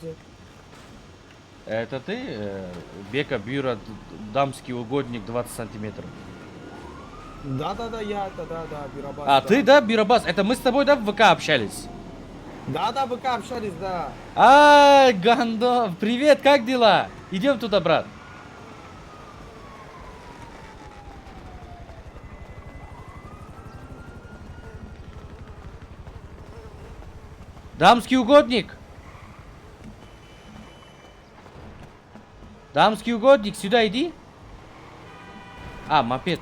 жерде. Это ты, Бека, бюро, дамский угодник 20 сантиметров? Да, я это, да, Бирабас. А, ты, да, Бирабас? Это мы с тобой, да, в ВК общались? Да, ВК общались, да. А, Гандон, привет, как дела? Идем туда, брат. Дамский угодник. Дамский угодник, сюда иди. А, мопеды.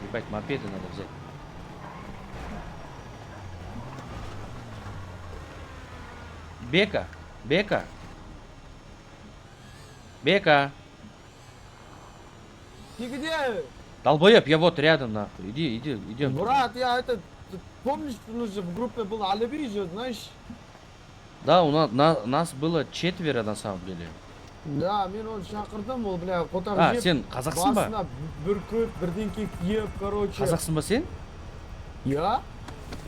Ебать, мопеды надо взять. Бека. Ты где? Долбоеб, я вот рядом, нахуй. Идем. Брат, я это... Ты помнишь, что же в группе был Алиби же, знаешь? Да, нас было 4 на самом деле. Да, мен оны шақырдым, ол, бля, қотақ А, жеп, сен қазақсың ба? басына бүркіп, бірдеңке киіп, короче. Қазақсың ба сен? Я?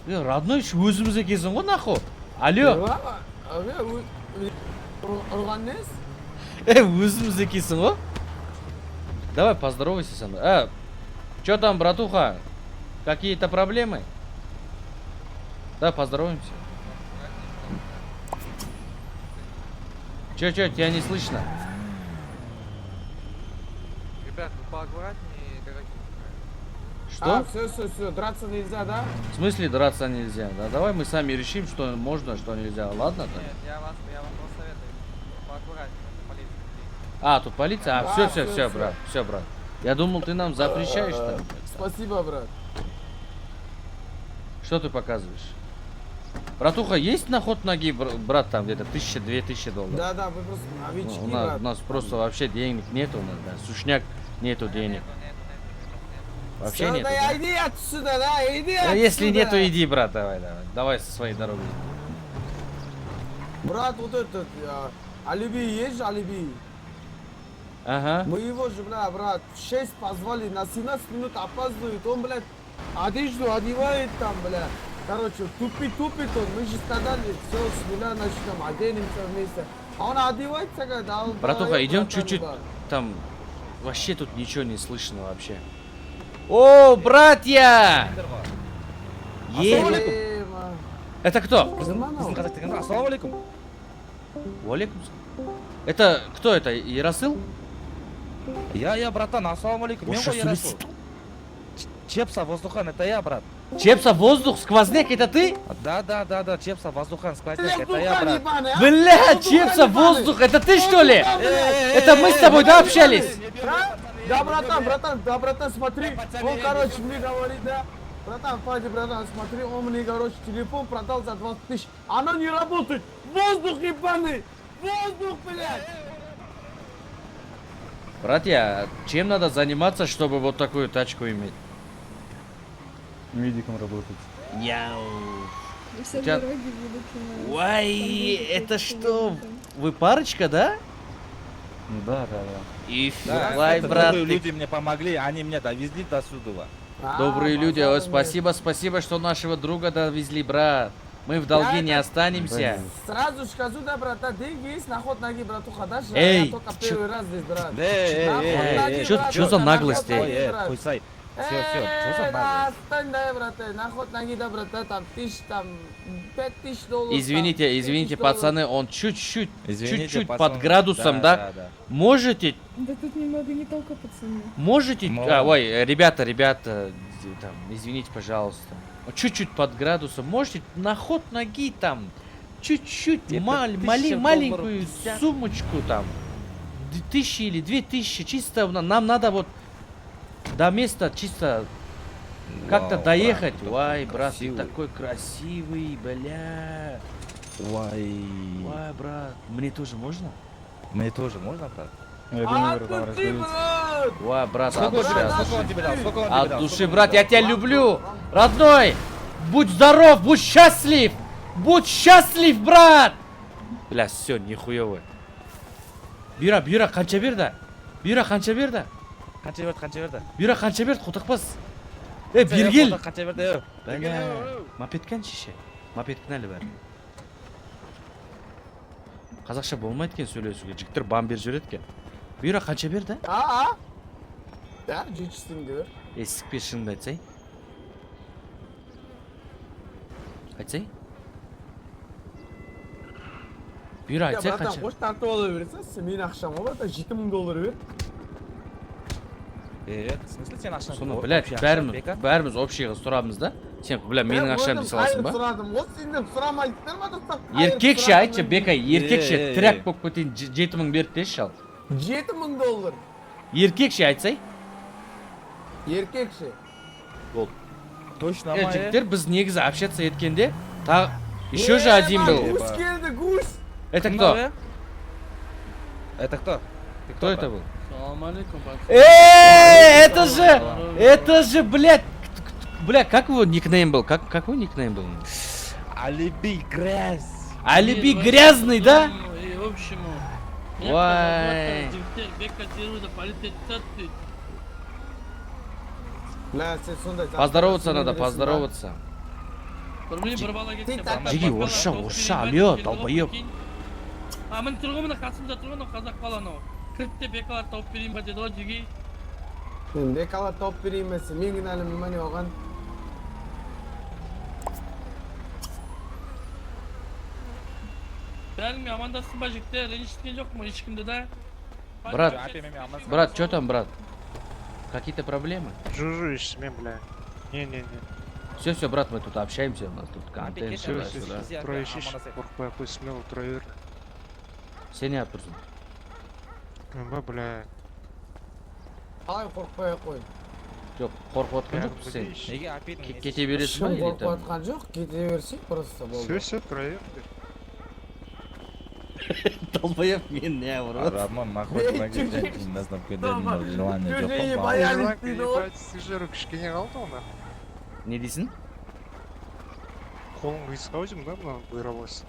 Родной өзіміз екенсің ғой, нахуй. Алло. Ұрған нес? Өзіміз екенсің ғой. Давай, поздоровайся со мной. Чё там, братуха? Какие-то проблемы? Да, поздороваемся. Чё, тебя не слышно? Ребят, вы поаккуратнее, дорогие. Что? Все, драться нельзя, да? В смысле драться нельзя? Да, давай мы сами решим, что можно, что нельзя. Ладно? Нет, я вам просто советую. Поаккуратнее, это полиция. А, тут полиция? А, Да, все, всё. брат. Все, брат. Я думал, ты нам запрещаешь там. Спасибо, брат. Что ты показываешь? Братуха, есть на ход ноги, брат, там где-то 1000-2000 долларов? Да, вы просто новички, У брат. нас просто вообще денег нету, да. Сушняк нету денег. Вообще Всё, нету. да, Да? иди отсюда, да, иди отсюда. Если нету, иди, брат, давай со своей дороги. Брат, вот этот, Алиби, есть же Алиби? Ага. Мы его же, бля, брат, 6 позвали, на 17 минут опаздывает, он, блядь, одежду одевает там, бля. Короче, тупит он, мы же сказали, все, с нуля начнем, оденемся вместе. А он одевается, когда он... Братуха, идем чуть-чуть, там вообще тут ничего не слышно вообще. О, братья! Это кто? Ассаламу алейкум. Валикум. Это кто это? Ярасыл? Я, братан, ассаламу алейкум. Мен ғой Ярасыл. Чепса, Воздухан, это я, брат. Чепса, воздух, сквозняк, это ты? Да, Чепса, Воздухан, сквозняк, это я, брат. Бля, Чепса, воздух, это ты что ли? Это мы с тобой, да, общались? Да, братан, смотри, он, короче, мне говорит, да, братан, смотри, он мне, короче, телефон продал за 20 тысяч, оно не работает, воздух ебаный, воздух, блядь. Братья, чем надо заниматься, чтобы вот такую тачку иметь? Медиком работать. Яу. Все тебя- дороги будут у нас. Ой, Там это будут что? клиенты. Вы парочка, да? Ну да. И Да, филай, это брат. добрые люди мне помогли, они меня довезли до сюда. Добрые люди, ой, спасибо, что нашего друга довезли, брат. Мы в долги Я не это- останемся. Сразу скажу, да, брата, деньги есть, на ход ноги, братуха, да, Эй, я только первый раз здесь, брат. Эй, чё за наглость, Хуйсай. Все, что за наглость? Отстань, да, брат, на ход ноги, да, брата, там, там, 5000 долларов. Извините, там, 5000 долларов. пацаны, он чуть-чуть Извините, под пацаны. градусом, да? Можете, Да тут немного не только пацаны. ой, ребята, там, извините, пожалуйста. Чуть-чуть под градусом, можете на ход ноги там, чуть-чуть, Это 1000 маленькую долларов. сумочку там, 1000 или 2000, чисто нам надо вот до места чисто как-то Вау, доехать. брат, Ой, брат, ты красивый. такой красивый, бля. Ой. Ой, брат, мне тоже можно? Мне тоже можно, брат? Я А думаю, там тут ты, раздаются. брат! Ой, брат, Сколько он тебе дал? от Сколько он тебе дал? Сколько он тебе От дал? души, Сколько он брат, тебе я дал? тебя люблю! Родной! Будь здоров, будь счастлив! Будь счастлив, брат! Бля, все, нихуевый. Бира, қанша берді? Бира, қанша берді? Қанша берді? Бира, қанша берді, құтықпас? Бергел! Қанша берді? Бля, мопед қанша ше? Мопед кінәлі бәрі. қазақша болмайды екен сөйлесуге, жігіттер бам беріп жібереді екен. Бұйра қанша берді? Да, 700 теңге бер. Сікпе, шынымды айтсай. Айтсай? Бұйра айтсай Братан, қанша? қош тартып ала бересің, сен менің ақшам ғой, $7 000 бер. В смысле сен ақшаны? Соны, блядь, бәріміз общийға сұрамыз да. Сен, бля, менің ақшам дей саласың ба? Сұрадым, ол сенден сұрамайсыңдар ма достар? Еркекше айтшы, Бекай, еркекше тряк болып кетейін 7 000 берді деші ал. $7 000. Еркекше айтсай? Еркекше. Точно ма, Жігіттер, біз негізі общаться еткенде, тағы еще же один был. Гусь келді, гусь. Это кто? Это кто? Кто это был? Салам алейкум, Это же, блядь, бля, как его никнейм был? Как его никнейм был? Алиби грязь. Алиби грязный, да? И в общем, Вай. бек котирует, полететь ты. Бля, сен сондай. Поздороваться надо, поздороваться. Bir bala geçti. Жиги, орысша, алё, долбоёб. А мен тұрғымына қасымда тұрған қазақ баланы. Кіртте бекалар тауып берейін ба деді ғой жиги. Мен бекала тауып берейін месін, мен кінәлім міне оған. Бәріңе амандасың ба жігіттер, ренжіткен жоқ му ешкімді да? Брат, что там, брат? Какие-то проблемы? Жужуешь мне, бля. Не-не-не. Все, брат, мы тут общаемся, у нас тут контент, Все, сюда-сюда. все. Трое ищешь. Қорықпай қой, смело трое. Сен не тұрсың? Бля. Қалай қорқпай қой. Жоқ, қорқып отқан жоқпыз сен. Неге апетің? Кете бересің ба? Шын или қорқып там? атқан жоқ, кете берсек просто болды. Все, трое. Долбоёб мен не врот. Роман находит ноги женщин, не знаю, когда желание Чужие жоқ. баян істейді ғой. Ебать, сыжыру кішкене қалды оны. Не дейсің? Қолың қиысқа өзім да, мына бұйрабас.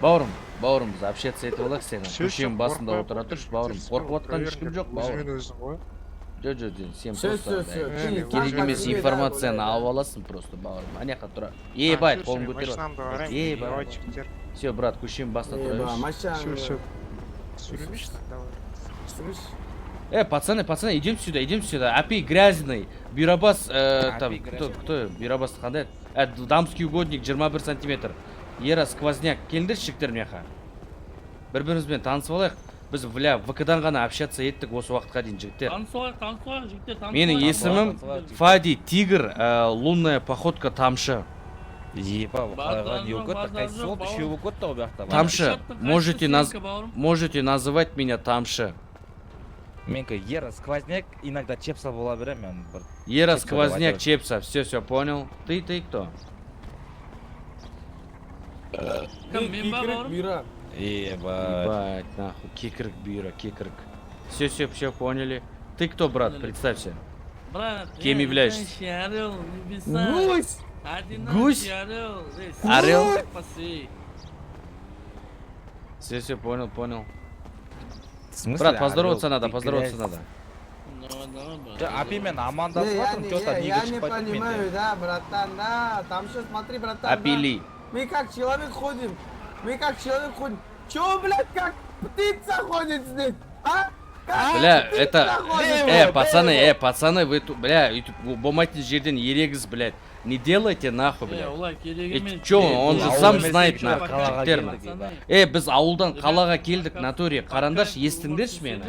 Бауырым, біз общаться етіп алайық сені. Көшенің басында отыра тұршы, бауырым. Қорқып отқан ешкім жоқ, бауырым. Өзімен өзің ғой. Жоқ, сен Все, просто все. керек емес информацияны алып аласың просто, бауырым. Аняқа тұра. Ебать, қолын көтеріп. Машинамды қараймын. Ебать. Давай, жігіттер. Все, брат, көшенің басында тұра Еба, берші. машина. Все. Сөйлемеші, давай. Пацаны, идем сюда. Апи грязный. Бюробас, там, кто? Бюробас қандай? Дамский угодник, 21 сантиметр. Ера сквозняк. Келіңдер жігіттер меха. Бір-бірімізбен танысып алайық. Біз, бля, ВК-дан ғана общаться еттік осы уақытқа дейін жігіттер. Танысуайық жігіттер, танысуайық. Менің есімім Фади Тигр, лунная походка Тамшы. Еба, қалайған еуготта, қайсы болды, үшеуі көтті ол бияқта. Тамшы, можете называть меня Тамшы. Менкі Ера сквозняк, иногда чепса бола берем, мен бір... Ера сквозняк Чепса, все понял. Ты кто? Кім, мен ба бауырым? Бұйра. Еба... Ебать, нахуй, кикрык, бюро, кикрык. Все поняли. Ты кто, брат, представься. Брат, Кем являешься? Орел, не писай. Гусь! Гусь? Орел? Орел? Все понял. Брат, поздороваться надо. Давай, брат. Апи мен Не, амандасыватырмын, чё-то я неге не шықпай тұр понимаю, менде. да, братан, да. Там что, смотри, братан, да. Апили. Мы как человек ходим. Чё, блядь, как птица ходит здесь, а? Как Бля, птица это... ходит? пацаны, вы тут, бля, болмайтын жерден ерегіз, блядь. Не делайте нахуй, бля. Олай керек емес. Чё, он же сам Ауыл знает, емес, нахуй, қалаға жігіттермін. келдік, Біз ауылдан қалаға келдік, натуре. Қарандаршы, естіңдерші мені.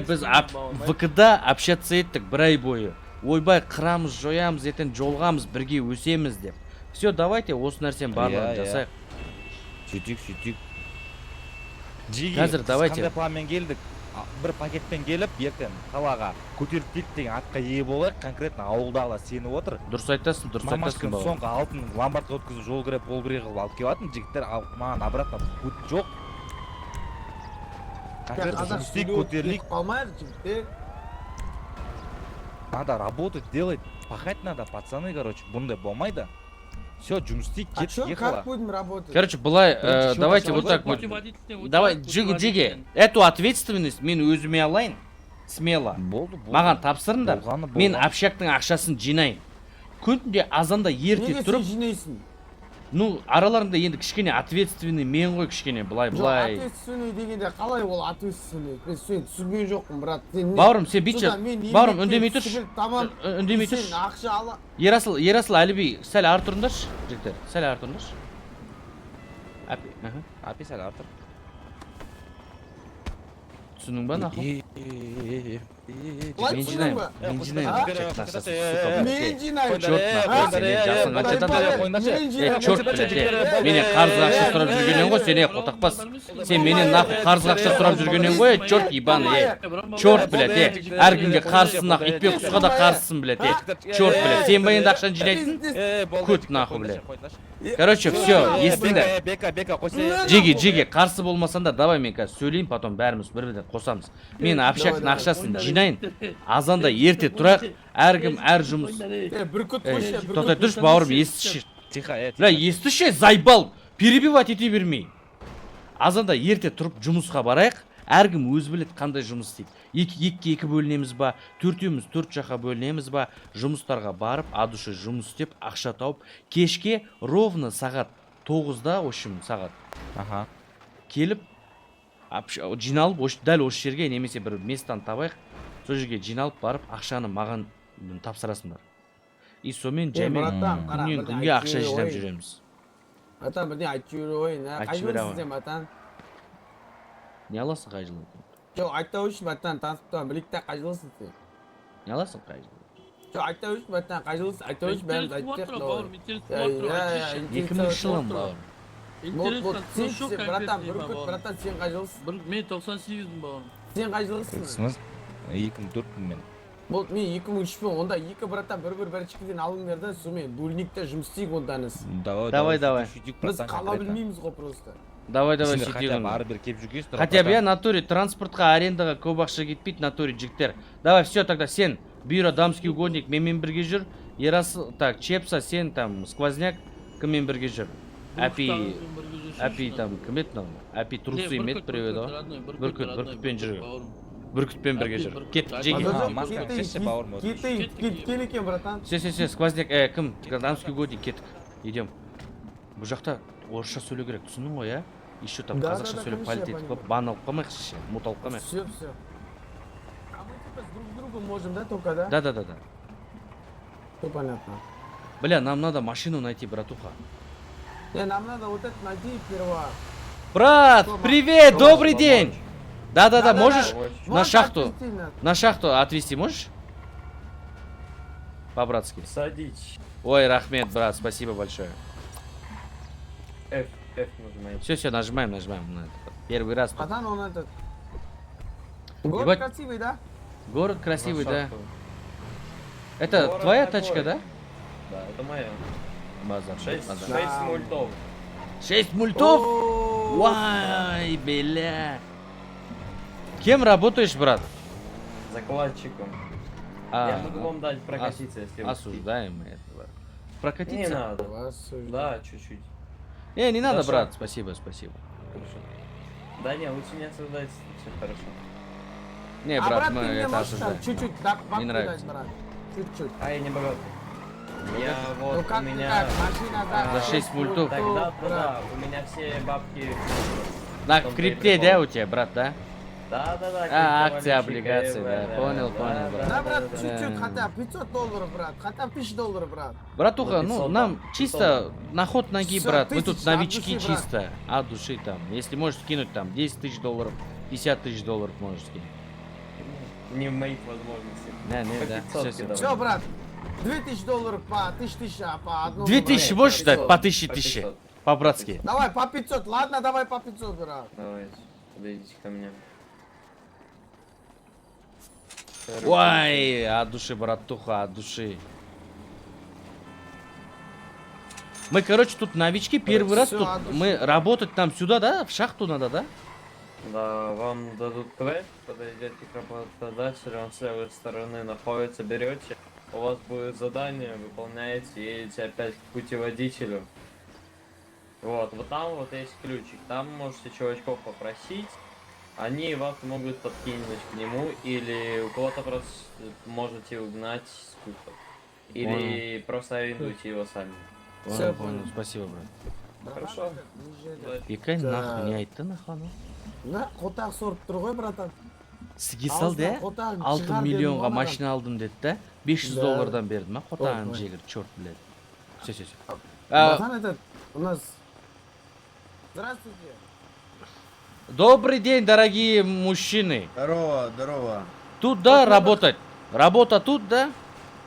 Біз ВК-да общаться еттік бір ай бойы. Ойбай, қырамыз, жоямыз, ертең жолғамыз, бірге өсеміз деп. Все, давайте осы нәрсені барлығын жасайық. Сөйтік. Жиги, Қазір давайте. қандай планмен келдік? Бір пакетпен келіп, ертең қалаға көтеріп келді деген атқа ие болайық, конкретно ауылдағылар сеніп отыр. Дұрыс айтасың, Мамашкин бауырым. соңғы алтын ломбардқа өткізіп жол кіріп, пол бірге қылып алып келетін жігіттер маған обратно путь жоқ. Конкретно Қазақ жұмыстейік, сөйлеу көтерілейік. кетіп қалмайық, жігіттер. Надо работать, делать, пахать надо, пацаны, короче, бұндай болмайды. Все, жұмыс істейік, А кет, чё, ехала. как будем работать? Короче, былай, Короче, давайте чё, вот так вот. Давай, Джиги, эту ответственность мен өзіме алайын. Смело. Болды. Маған тапсырыңдар. Болғаны Мен болған. общактың ақшасын жинайын. Күнде азанда ерте Неге сен тұрып, жинайсың? Ну араларында енді кішкене ответственный мен ғой кішкене былай жоқ былай ответственный дегенде қалай ол ответственный мен сен түсінген жоқпын брат сен не- бауырым сен бүйтші Сонда мен бауырым еңбекке үндемей тұршы түсіп тамам үндемей сен тұршы ақша ала ерасыл әліби сәл ары тұрыңдаршы жігіттер сәл ары тұрыңдаршы Апи сәл артыр. түсіндің ба нахуй Былай мен түсіндің жинаймын ба? мен жинаймын А? ақшасын ақшасын сука мен жинаймын Черт нахуй сен жасың қаншадан черт блядь менен қарызға ақша сұрап жүргеннен ғой сен қотақпас сен менен нахуй қарызға ақша сұрап жүргеннен ғой черт ебаный черт блядь әркімге қарызсың нахуй итпе құсқа да қарызсың блядь черт блядь сен ба енді ақшаны жинайтын күт нахуй блядь короче все естіңдер Бека, қойса. жеге қарсы болмасаңдар давай мен қазір сөйлеймін потом бәріміз бір бірден қосамыз мен общактың ақшасын жинайын азанда ерте тұрайық әркім әр жұмыс бүркіт қойшы тоқтай тұршы бауырым естіші Тихо, бля естіші зайбал перебивать ете бермей азанда ерте тұрып жұмысқа барайық әркім өзі біледі қандай жұмыс істейді екі бөлінеміз ба төртеуміз төрт жаққа бөлінеміз ба жұмыстарға барып адушы жұмыс істеп ақша тауып кешке ровно сағат 9-да в общем сағат Аха. келіп жиналып дәл осы жерге немесе бір местан табайық сол жерге жиналып барып ақшаны маған тапсырасыңдар и сонымен жаймен братан, қара, күннен бірдеңе күнге ақша айтып жинап жіберейін. жүреміз братан бірдеңе айтып жіберейін Айтып қай жібере жылысың сен братан не аласың қай жылы жоқ айта қойшы братан танысып тұрған білейік та қай жылысың сен не аласың қай жылы жоқ айта қойшы братан қай жылысың айта қойшы бәріміз айтып Интерес беріп бауырым, интерес болып тұр, айтшы. 2000 жылым бауырым Интерес сен братан бүркіт братан сен қай жылысың Мен 98-мін бауырым. сен қай жылысың Сіңіз 2004 мен. бұл мен 2003-пен онда екі братан біріншіден алыңдар да сонымен дульникте жұмыс істейік онданыз Давай. біз қала білмейміз ғой просто давай Сендер хотя сөйтейік бы ары бері келіп жүргейсіздер. хотя бы я натуре транспортқа арендаға көп ақша кетпейді натуре жігіттер давай все тогда сен бюро дамский угодник менімен бірге жүр ерасыл так чепса сен там сквозняк кіммен бірге жүр әпи там кім еді мынау әпи трусы еді біреу еді ғой бүркітпен жүр бүркітпен бірге жүр кеттік жеге кеткен екен братан все сквозняк кім дамский угодник кеттік идем бұл жақта орысша сөйлеу керек түсіндің ғой иә еще там қазақша сөйлеп полететь қылып бан алып қалмайықшы ше мут алып қалмайық все а мы типа с друг с другом можем да только да да все понятно бля нам надо машину найти братуха нам надо вот это найти сперва брат привет добрый день да можешь Можешь на шахту отвезти нас? на шахту отвезти можешь по-братски Садись. ой рахмет брат спасибо большое F нажимай. все нажимаем на это. Первый раз Братан, он этот город Ебать. красивый да город красивый да Шахту. это Город твоя такой. тачка да Да, это моя. базар 6 Да. мультов. 6 мультов О, Вай, бля. Кем работаешь, брат? Закладчиком. Я могу вам дать прокатиться, если вы хотите. Осуждаем мы этого. Не Прокатиться? надо. осуждаю. Да, чуть-чуть. Не надо, Хорошо. брат. Спасибо. Хорошо. Да не, лучше не осуждать, все хорошо. Не, А брат, брат, мы ты мне это можешь там осуждаем. чуть-чуть да, бабки нравится. дать, брат? Чуть-чуть. А я не богатый. Я вот Ну как у ты меня... так, машина да, За 6 мультов. Тогда, брат. да, у меня все бабки... На Том-то и крипте, прикол. да, у тебя, брат, да? Да. акции, облигации, да. Понял, брат. Да, брат, да. чуть-чуть, хотя бы $500, брат, хотя бы $1000, брат. Братуха, ну, 500 нам там, чисто на ход ноги, Всё, брат. Мы тут 1000 от новички души, брат. чисто. От души там. Если можешь скинуть там $10 000, $50 000 можешь скинуть. Не в моих возможностях. Не, По да. 500 Все. кидал. Все, брат, $2000 по 1000, а по одному. 2000 брат. можешь дать? По 1000 По тысячи. 500. По-братски. Давай по 500, ладно, давай по 500, брат. Давайте, подойдите ко мне. Ой, от души, братуха, от души. Мы, короче, тут новички, первый раз Всё, тут. от души. Мы работать нам сюда, да? В шахту надо, да? Да, вам дадут квест, подойдете к работодателю, он с левой стороны находится, берете. У вас будет задание, выполняете, едете опять к путеводителю. Вот там вот есть ключик, там можете чувачков попросить. Они вас могут подкинуть к нему, или у кого-то просто можете угнать скутер. Или просто арендуйте его сами. Всё, Понял, спасибо, брат. Хорошо. Бекай Да. нахуй не айтты нахуй анау. На қотақ сорып тұр ғой, братан. Сізге салды Аузынан ә? қотағын 6 шығар дедім миллионға ғой маған. машина алдым деді да. 500 Да. доллардан берді ма? Қотағын Ой, ой. жегір, черт біледі. Все. Братан этот, у нас... Здравствуйте. Добрый день, дорогие мужчины. Здорово, здорово. Тут, да, работать? Работа тут, да?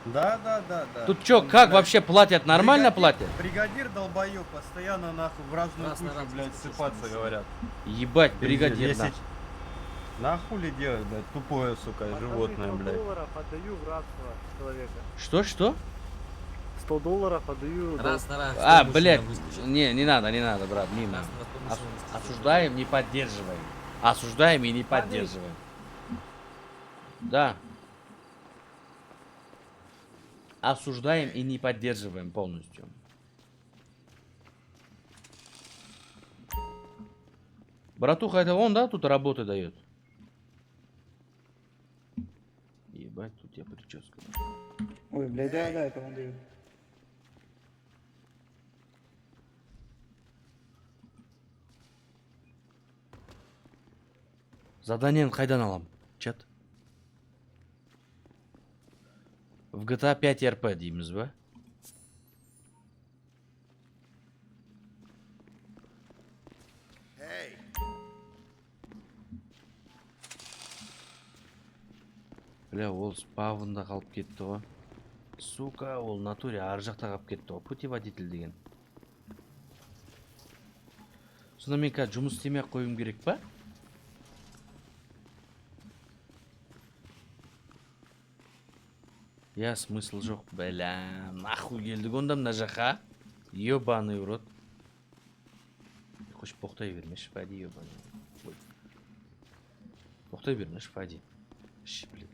Да. Тут чё, как вообще платят? Нормально Бригадир- платят? Бригадир долбоёб, постоянно нахуй в разную кучу, блядь, сыпаться говорят. Ебать, бригадир, Если- да. Нахули делать, блядь, тупое, сука, животное, блядь. отдаю в рабство человека. Что? $100 отдаю. А, блядь, не надо, брат, мимо. Осуждаем, не поддерживаем. Осуждаем и не поддерживаем. Да. Осуждаем и не поддерживаем полностью. Братуха, это он, да, тут работы дает? Ебать, тут я прическа. Ой, блядь, да, это он дает. Заданиені қайдан алам? Чат. В GTA 5 RP дейміз ба? Бля, ол спавында қалып кетті ғой. Сука, ол натуре ар жақта қалып кетті ғой. Путеводитель деген. Сонда мен қазір жұмыс істемей ақ қоюым керек па? Я смысл жоқ, бля, нахуй келдік онда мына жаққа. Ёбаный урод. Хош боқтай бермеші, пади, ёбаный. Ой. Боқтай бермеші, пади. Ши, блин.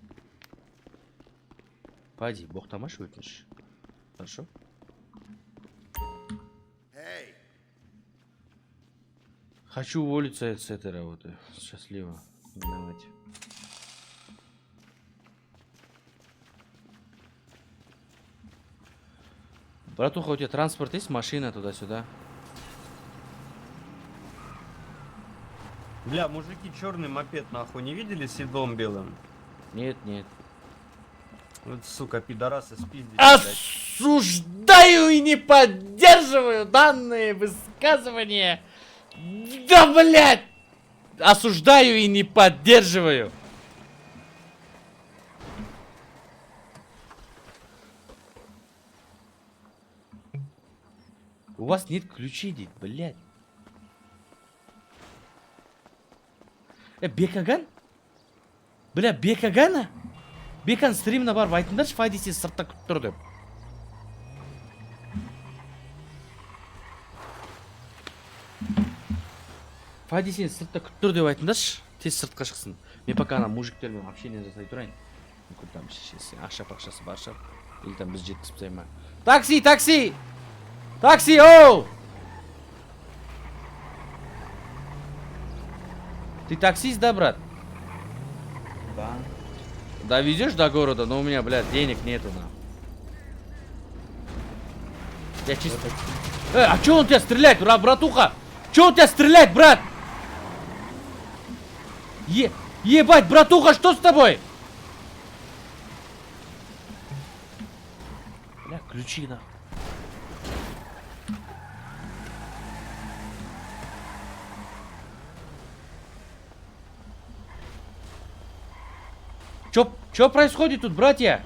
Пади, боқтамаш өтініш. Хорошо? Хочу уволиться с этой работы. Счастливо. Давайте. Братуха, у тебя транспорт есть? Машина туда-сюда? Бля, мужики, черный мопед, нахуй, не видели с седом белым? Нет. Вот, сука, пидорасы спиздили, блядь. Осуждаю и не поддерживаю данные высказывания. Да, блядь! Осуждаю и не поддерживаю. У вас нет ключей, дед, блядь. Бекаган? Бля, Бекагана? Бекан стриміне барып айтыңдаршы, Фади сен сыртта күтіп тұр деп. Фади сен сыртта күтіп тұр деп айтыңдаршы, тез сыртқа шықсын. Мен пока ана мужиктермен общение жасай тұрайын. Мүмкін там шешесі, ақша-пақшасы бар шығар. Или там біз жеткізіп тастай ма. Такси! Такси, оу! Ты таксист, да, брат? Да. Довезешь до города, но у меня, блядь, денег нету, на. Я чисто... а чё он тебя стреляет, братуха? Чё он тебя стреляет, брат? Ебать, братуха, что с тобой? Бля, ключи, нахуй. Чё происходит тут, братья?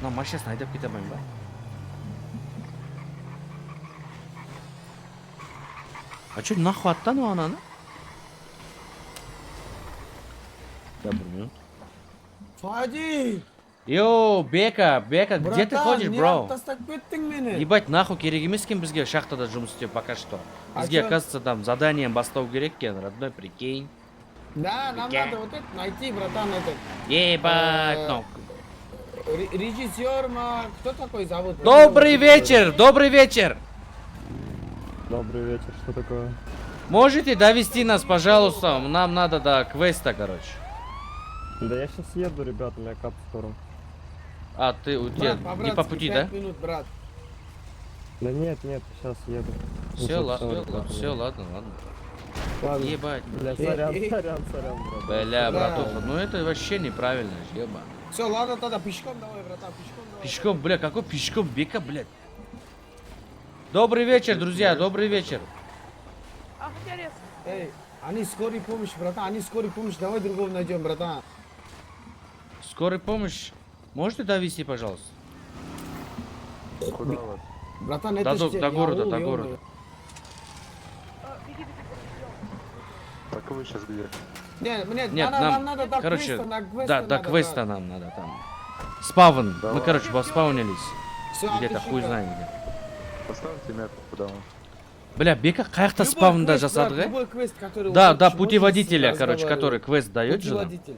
На, машина айдап кете алмаймын ба? А чё нахуй аттан у ананы? Да, бір минут. Фади! Йоу, Бека, где ты ходишь, не бро? алып тастап кеттің мені? Ебать, нахуй керек емес екен бізге шахтада жұмыс істеу пока что. Бізге, чё? оказывается, там заданием бастау керек екен, родной, прикинь. Да, нам надо вот это найти, братан, этот. Ебать, ну. Режиссер, кто такой зовут? Добрый вечер, добрый вечер. Добрый вечер, что такое? Можете довести нас, пожалуйста? Нам надо до квеста, короче. Да я сейчас еду, ребята, у меня кап скоро. А, ты у тебя Брат, не по по-братски, пути, 5 да? минут, брат. Да нет, сейчас еду. Все, Ну, ладно, sorry, ладно. все, ладно. Ладно. Ебать. Бля, сорян, брат. Бля, Да. братуха, ну это вообще неправильно, еба. Все, ладно, тогда пешком давай, братан, пешком давай. Пешком, бля, какой пешком? Бека, блядь. Добрый вечер, друзья, добрый вечер. Эй, они скорая помощь, братан, они скорая помощь, давай другого найдем, братан. Скорая помощь. Можете довести, пожалуйста? Куда вас? Братан, это До ж те- до города, аул, до ё-моё. города. Так вы сейчас где? Не, мне, Нет, нам надо до короче, квеста, на квеста да, до надо, квеста брат. нам надо там. Спавн. Мы, Давай. короче, поспаунились. Всё, Где-то отлично. хуй знает где. Поставьте метку, куда он. Бля, Бека қаяқта Любой спавнда квест, жасады, брат, га? любой квест, который Да, хочешь, да, можешь путеводителя, короче, разговаривать. который квест дает же нам. Путеводитель.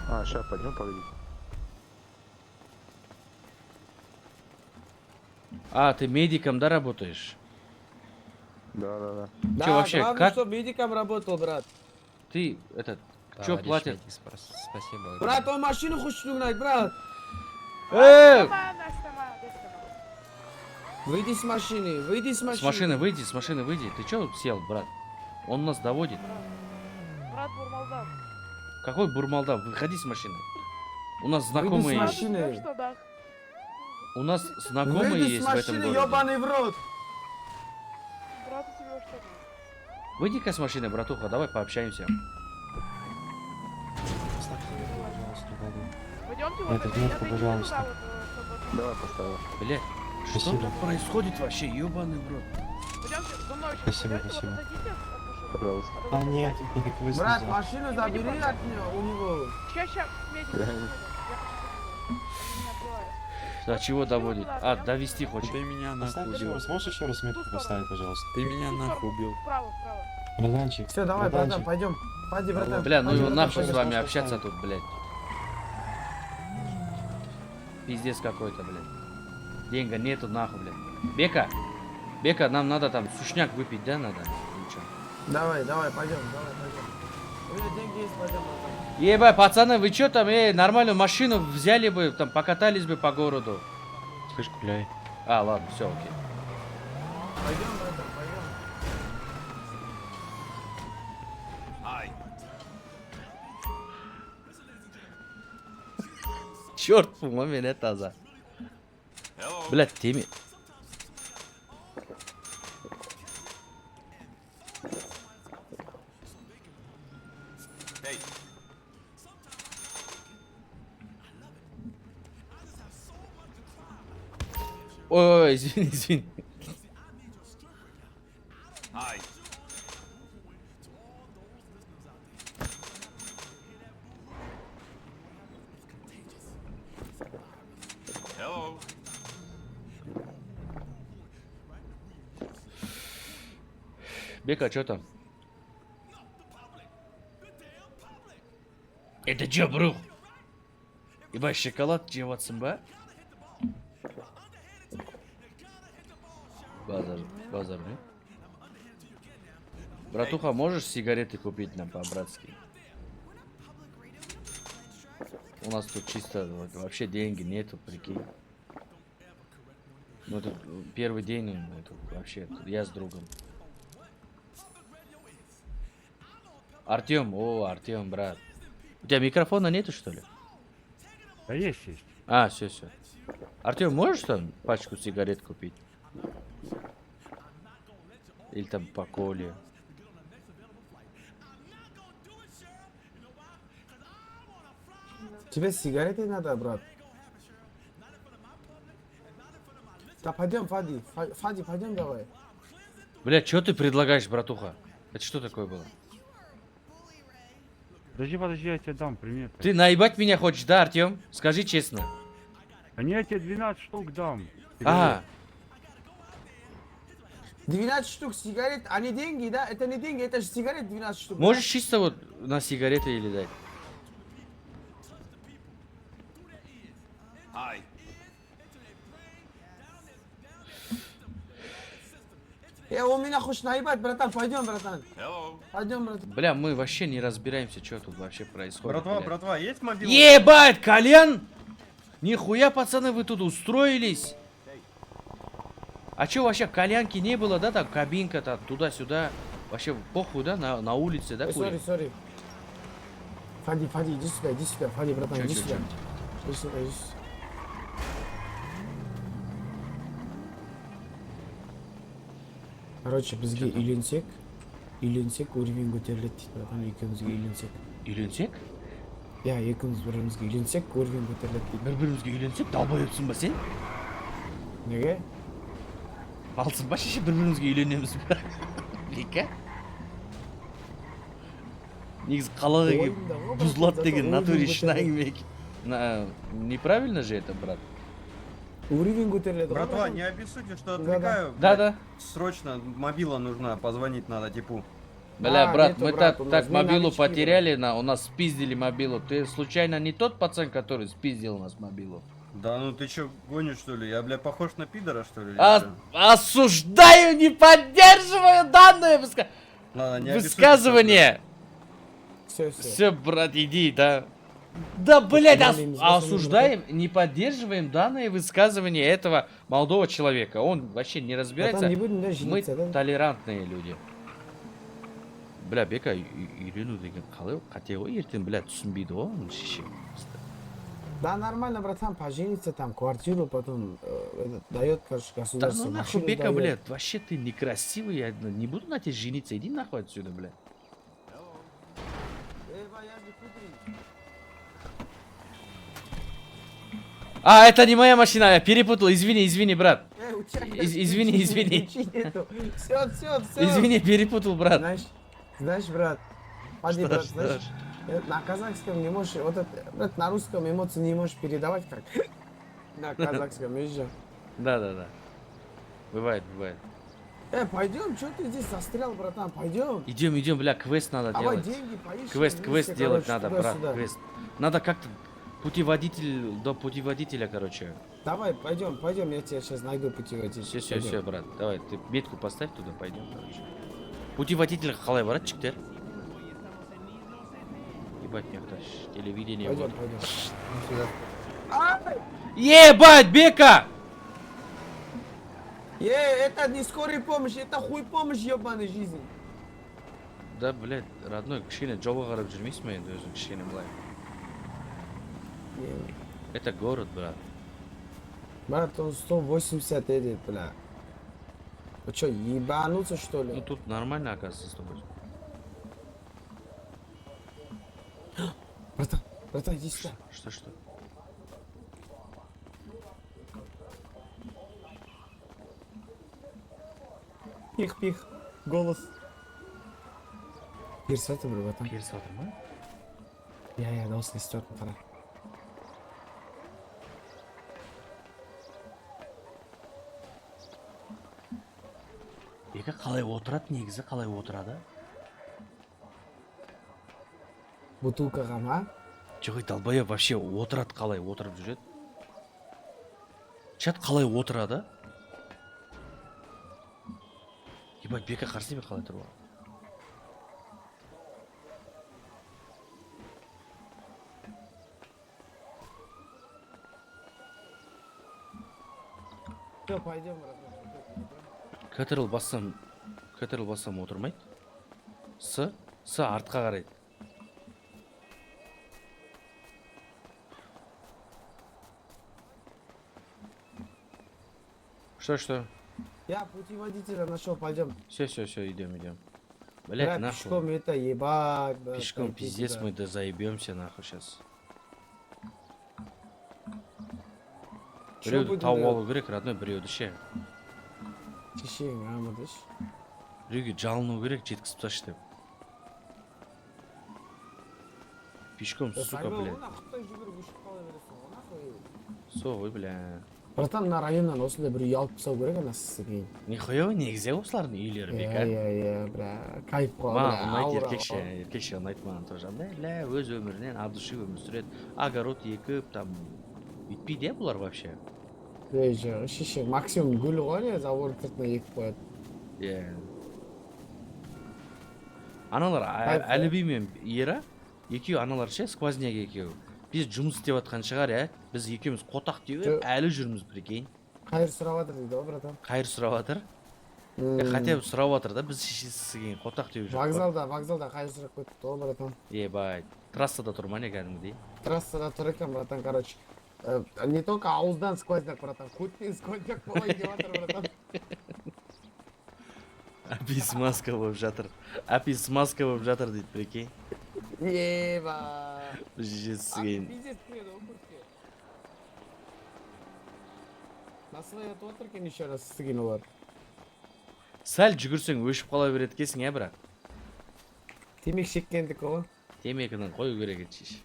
А, сейчас пойдем, погоди. А, ты медиком, да, работаешь? Да. Да, Чё, вообще, главное, как- чтобы медиком работал, брат. Ты, чё платят? Спасибо. Брат, он машину хочет угнать, брат. Выйди с машины, выйди с машины. С машины выйди. Ты чё сел, брат? Он нас доводит. Брат Бурмалдав. Какой Бурмалдав? Выходи с машины. У нас Выйди с знакомые есть. машины. У нас знакомые Выйди с есть в этом машины, городе. ёбаный в рот. Брат, у тебя что? Выйди-ка с машины, братуха, давай пообщаемся. Пойдемте вот это метку, пожалуйста. Давай поставил. Блядь, что Спасибо. тут происходит вообще, ёбаный в рот? Пойдемте за мной сейчас. Спасибо, спасибо. Пожалуйста. А нет, не квест Брат, нельзя. машину забери от него, у него. Сейчас, медик. Я Я не- хочу. Не открываю. Да чего доводит? А, довести хочет. Ты меня нахуй Поставь еще убил. раз, Можешь еще раз метку поставить, пожалуйста? Ты меня нахуй убил. Вправо, вправо. Братанчик. Все, давай, братан, братанчик. пойдем. Пойди, братан. Бля, ну Пойди, его братан, нахуй с пойдем. вами общаться тут, блядь. Пиздец какой-то, блядь. Деньга нету, нахуй, блядь. Бека, нам надо там сушняк выпить, да, надо? Или чё? Давай, пойдем. У меня деньги есть, пойдем, братан. Ебать, пацаны, вы чё там, нормальную машину взяли бы, там, покатались бы по городу. Слышь, гуляй. А, ладно, все, окей. Пойдем, братан, пойдем. Черт, меня таза. Блядь, теме. Ой, извини. Бека, что там? Это чё, брух? Ебать, шоколад деваться, ба? Базар, не? Братуха, можешь сигареты купить нам по-братски? У нас тут чисто вот, вообще деньги нету, прикинь. Ну, это первый день, это вообще, я с другом. Артем, брат. У тебя микрофона нету, что ли? Да есть. А, все. Артем, можешь там пачку сигарет купить? Или там по коле? Тебе сигареты надо, брат? Да пойдем, Фади, пойдем давай. Бля, что ты предлагаешь, братуха? Это что такое было? Подожди, я тебе дам пример. Ты наебать меня хочешь, да, Артем? Скажи честно. А не, я тебе 12 штук дам. А, 12 штук сигарет, а не деньги, да? Это не деньги, это же сигарет 12 штук. можешь чисто вот на сигареты или дать? Он меня хочет наебать, братан, пойдем, братан. Пойдем, братан. Бля, мы вообще не разбираемся, что тут вообще происходит. Братва, блядь. братва, есть мобильный? Ебать, Колян! Нихуя, пацаны, вы тут устроились. А чё, вообще, Колянки не было, да, там, кабинка-то, туда-сюда. Вообще, похуй, да, на улице, да, курить? Сори. Фади, иди сюда, Фади, братан, Чё, иди чё, сюда. чё? Иди сюда, иди сюда. Короче, бізге үйленсек уровень көтеріледі дейді, братан, екеумізге үйленсек. Үйленсек? Иә, екеуміз бірімізге үйленсек, уровень көтеріледі дейді. Бір-бірімізге үйленсек, далбайыпсың ба сен? Неге? Алсың ба шеше, бір-бірімізге үйленеміз ба? Бека? Негізі қалаға келіп Ойында ғой, бұзылады зато деген уровень натуре көтеріледі. шын әңгіме. Неправильно же это, брат? Уровень көтеріледі ғой, Братва, братан. не обессудьте, что Да-да. отвлекаю. Да-да. Срочно мобила нужна, позвонить надо типу. Бля, брат, нету, мы брат, у нас так не мобилу новички, потеряли, у нас спиздили мобилу. Ты случайно не тот пацан, который спиздил у нас мобилу? Да ну ты чё, гонишь что ли? Я, бля, похож на пидора что ли? или А- чё? Осуждаю, не поддерживаю данное Ладно, не обессудьте, высказывание. Все. Все, брат, иди, да. Да, блядь, Нормальный взрослый осуждаем, не поддерживаем данные высказывания этого молодого человека. Он вообще не разбирается. Братан, не будем, да, Мы жениться, да? толерантные люди. Бля, Бека, үйлену деген қалай қате ғой, ертең, бля, түсінбейді ғой, оның шеше. Да, нормально, братан, пожениться, там, квартиру, потом дает, короче, Да государство. ну нахуй, машину Бека, дает. блядь, вообще ты некрасивый, я не буду на тебя жениться, иди нахуй отсюда, блядь. А, это не моя машина, я перепутал, извини, брат. Извини. Все. Извини, перепутал, брат. Знаешь, брат, Пади, Что, брат, что знаешь, ж? на казахском не можешь, вот это, брат, на русском эмоции не можешь передавать как на казахском, видишь? Да. Бывает. Пойдем, что ты здесь застрял, братан, пойдем. Идем, бля, квест надо Давай делать. деньги, поищем. Квест вместе, делать короче, надо, брат, туда-сюда. квест. Надо как-то до путеводителя, короче. Давай, пойдем, я тебя сейчас найду путеводитель. Все, брат, давай, ты метку поставь туда, пойдем, короче. Путеводитель қалай барады, жігіттер? Ебать, мне телевидение. Пойдем. Ебать, Бека! Это не скорая помощь, это хуй помощь ебаной жизни. Да, блядь, родной, кішкене жолға қарап жүрмейсің бе енді өзің кішкене былай? Это город, брат. Брат, он 180 едет, бля. Вы что, ебануться что Ну ли? тут нормально, оказывается, с тобой. Братан, иди сюда. Что? Пих, голос. Персаты, братан. Келісіп жатыр ма? Я дауыс естіп отырмын, қара. Бека қалай отырады, негізі қалай отырады? Бутылкаға ма? Жоқ, долбоеб вообще отырады, қалай отырып жүреді? Чат қалай отырады? Ебать, Бека қарсы бе қалай тұрып? Все, пойдем, братан. Көтеріл бассам отырмайды. С артқа қарайды. Что? Я путеводителя нашел, пойдем. Все, идем. Бля, Блять, нахуй. пешком это ебать, брат. Пешком пойти пиздец, туда. мы заебемся нахуй сейчас. Чё Біреуді будем тауып делать? алу керек, родной, біреуді ше. Шешең, амадыш. Біреуге жалыну керек, жеткізіп тасташы деп. Пешком, сука, блядь. Сол, бля. Братан, на районнан осындай бір үй алып тастау керек ана сізге кейін. Нихуя негізі осылардың үйлері бека. Иә, бля, кайф қой, Маған бля, ұнайды аура. еркекше ұнайды маған тоже. Андай, бля, өз өмірінен от души өмір сүреді. Огород екіп, там, бүйтпейді бұлар вообще. Шешең, максимум гүл ғой, не, забор сыртына екіп қояды. Иә. Аналар Әліби мен Ера екеу аналар ше, сквозняк екеу. Біз жұмыс істеп жатқан шығар, иә. Біз екеуміз қотақ теуіп әлі жүрміз, прикинь. Қайыр сұрап жатыр дейді, братан. Қайыр сұрап жатыр. Хотя бы сұрап жатыр да, біз шешесі кейін қотақ теуіп жүрміз. Вокзалда қайыр сұрап кетті, братан. Ебать. Трассада тұр ма не кәдімгідей? Трассада тұр екен, братан, короче. Не только ауыздан сквозняк, братан. Көттен сквозняк болай деп жатыр, братан. Әпи смазка болып жатыр. Әпи смазка болып жатыр дейді, прикинь. Еба. Шешесі кейін. Пиздец кіреді, о, көтке. Насылай атып отыр екен, еще раз істеген олар. Сәл жүгірсең өшіп қала береді кесің, ә, бірақ? Темек шеккендікі ғой. Темекінің қою керек еді шеш.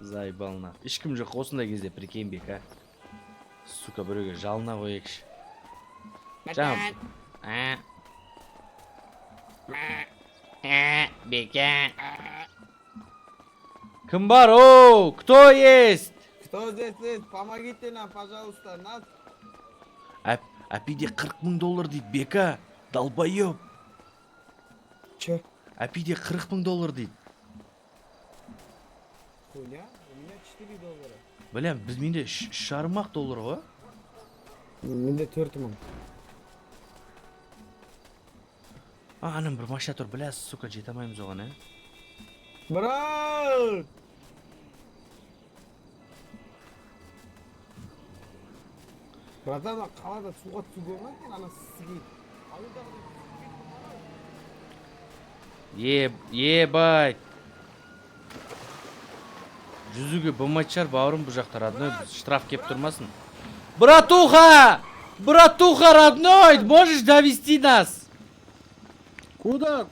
Зайбалына. Ешкім жоқ осындай кезде, прикинь бек, ә. Сука, біреуге жалына қойекші. Жаңа. Беке. Кім бар, оу? Кто есть? Кто здесь есть? Помогите нам, пожалуйста, нас. Әпиде 40 мың доллар дейді, бека. Долбоёб. Че? Әпиде 40 мың доллар дейді. Хуйня? У меня 4 доллара. Білем, біз менде 3,5 доллар ғой. Менде 4 мың. Анам бір машина тұр, біля, сука, жете алмаймыз оған, ә? Брат! Братан, қалада суға түсу көрмейді, ана сізге. Ебать. Жүзуге болмайтшар бауырым бұл жақта, родной, штраф кеп тұрмасын. Братуха! Братуха, родной, можешь довести нас? Куда,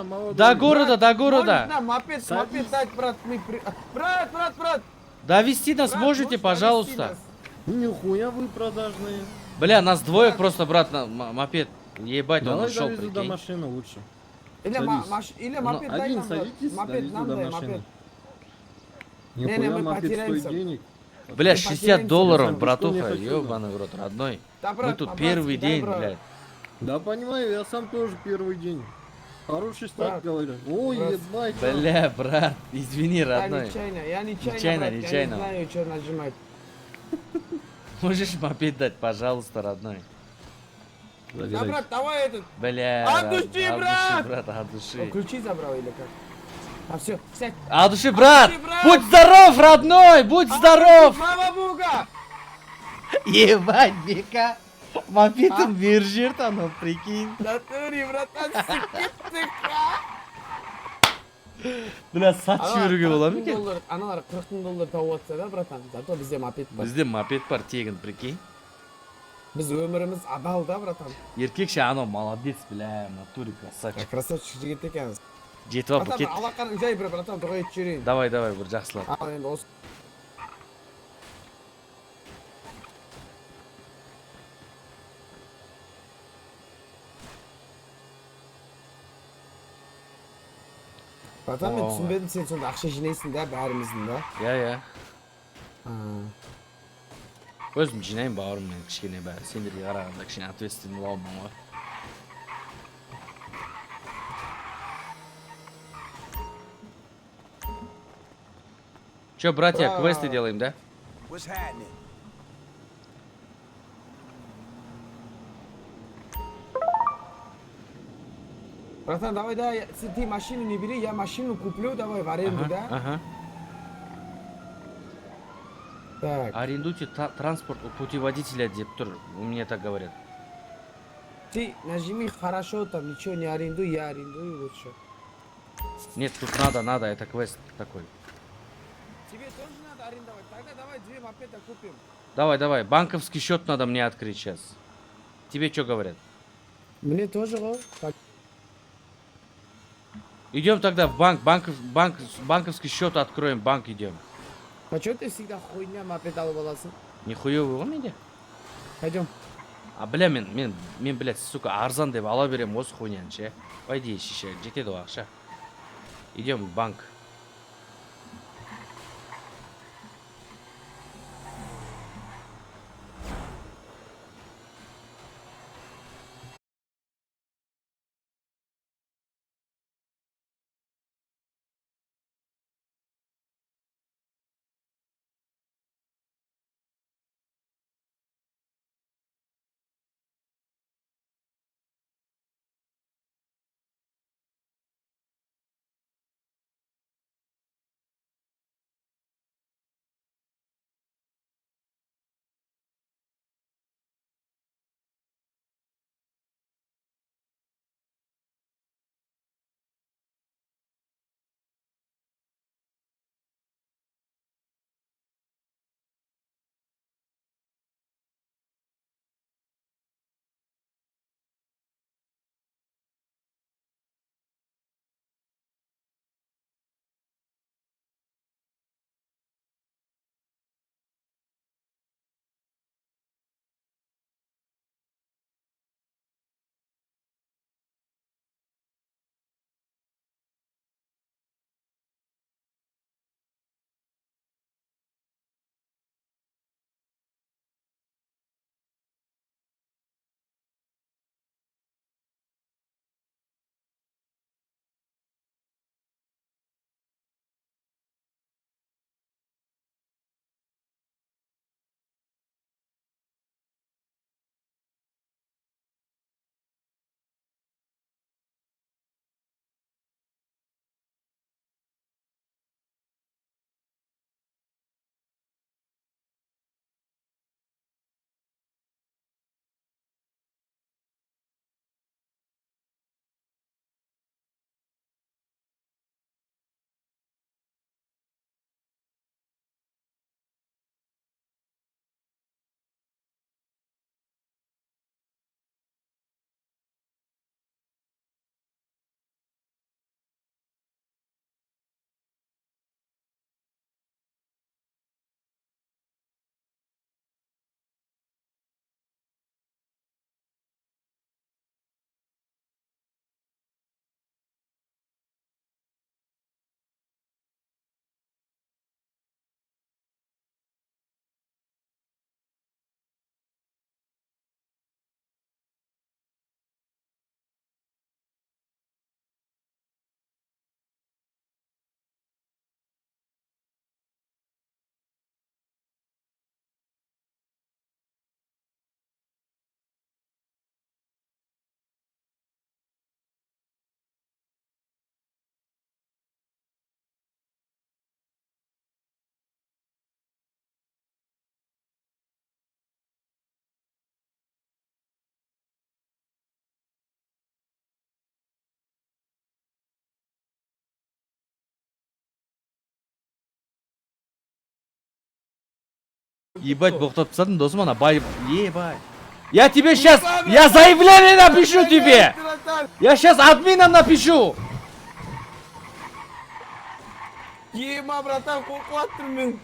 молодой? До города. Можешь нам мопед дать, брат? Брат! Довести нас можете, пожалуйста? Нихуя вы продажные. Бля, нас двое просто, брат, на мопед. Ебать, он ушел, довезу до прикинь. машины лучше. Или мопед дай нам, брат. Мопед нам дай, мопед. Не, мы потеряемся. денег. Бля, Мы 60 потеряемся, долларов, братан, ты что, не братуха, хочу, ёбаный в рот, родной. Да, Мы брат, тут по-братски, первый дай, день, брат. блядь. Да понимаю, я сам тоже первый день. Хороший старт, говорю. Ой, брат. ебать. Бля, брат, извини, Я родной. я нечаянно, Нечаянно, брат, нечаянно. я не знаю, что нажимать. Можешь мопед дать, пожалуйста, родной? Да, брат, давай этот. Бля, От души, брат! брат, от души. Ключи забрал или как? А все, сядь. От души, брат! души, брат! Будь здоров, родной! Будь здоров! Слава Бога! Ебать, бека! Мопедом вержир там, ну прикинь. Натуре, братан, сикеттік. Бля, сатшы беруге бола ма екен? Аналар 40 мың доллар тауып жатса да, братан. Зато бізде мопед бар. Бізде мопед бар, тегін, прикинь. Біз өміріміз адал да, братан. Еркекше анау молодец, бля, в натуре красавчик. Красавчик жігіт екенсіз. Жетіп алып Братан, кет. алақаның жай бір, братан, дұға етіп жүрейін. Давай, бір жақсылап. Ал енді осы. Братан, мен түсінбедім, сен сонда ақша жинайсың да, бәріміздің да. Иә. Өзім жинайын бауырым мен кішкене бәрі. Сендерге қарағанда кішкене ответственный болмын ғой. Че, братья, квесты делаем, да? Братан, давай, да, ты машину не бери, я машину куплю, давай в аренду, да? Ага. Так. Арендуйте транспорт у путеводителя, деп тұр. У меня так говорят. Ты нажми хорошо, там ничего не арендуй, я арендую лучше. Нет, тут надо, это квест такой. Тебе тоже надо арендовать? Тогда давай 2 мопеда купим. Давай, банковский счет надо мне открыть сейчас. Тебе что говорят? Мне тоже, как? Идем тогда в банковский счет откроем, банк идем. А что ты всегда хуйня мопед алып аласың? Нихуевый ғой менде. Пойдем. А бля, мен, блядь, сука, арзан деп ала берем осы хуйняны ше. Пойди, шеше, жетеді ғой ақша. Идем в банк. Ебать, боқтап тастадым, досым, ана бай... Ебать. Я тебе сейчас... Я заявление напишу тебе! Я сейчас админам напишу! Ема, братан, қорқып тұрмын.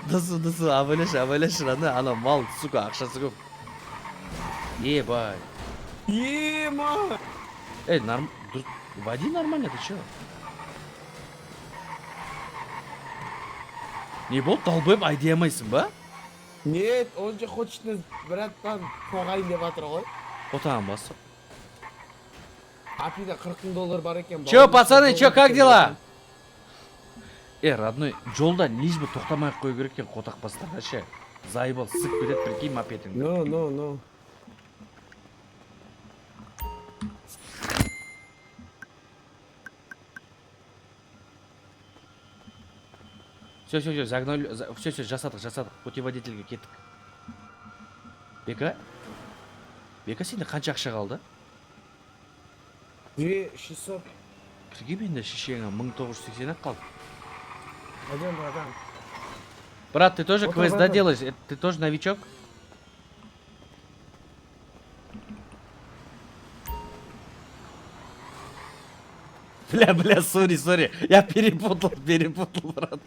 Досым, абайлаш, ана мал, сука, ақшасы көп. Ебать. Ема. Води нормально, ты чё? Не болды, долбоеб айдей алмайсың ба? Нет, он же хочет нас, братан, қоғайын деп жатыр ғой. Отаған басы. Апида 40 000 доллар бар екен. Чё, пацаны, чё, как дела? Родной, жолда лишь бы тоқтамай ақ қою керек екен қотақ бастарға ше. Заебал, сып кетеді, прикинь, мопедіңді. No. Все, загнали, все, жасадық, путеводительге кеттік. Бека сенде қанша ақша қалды? 2600. Прикинь, менде шешеңе 1980 ақ қалды. Пойдем, братан. Брат, ты тоже Вот квест, да, братан. делаешь? Ты тоже новичок? Бля, сори. Я перепутал, брат.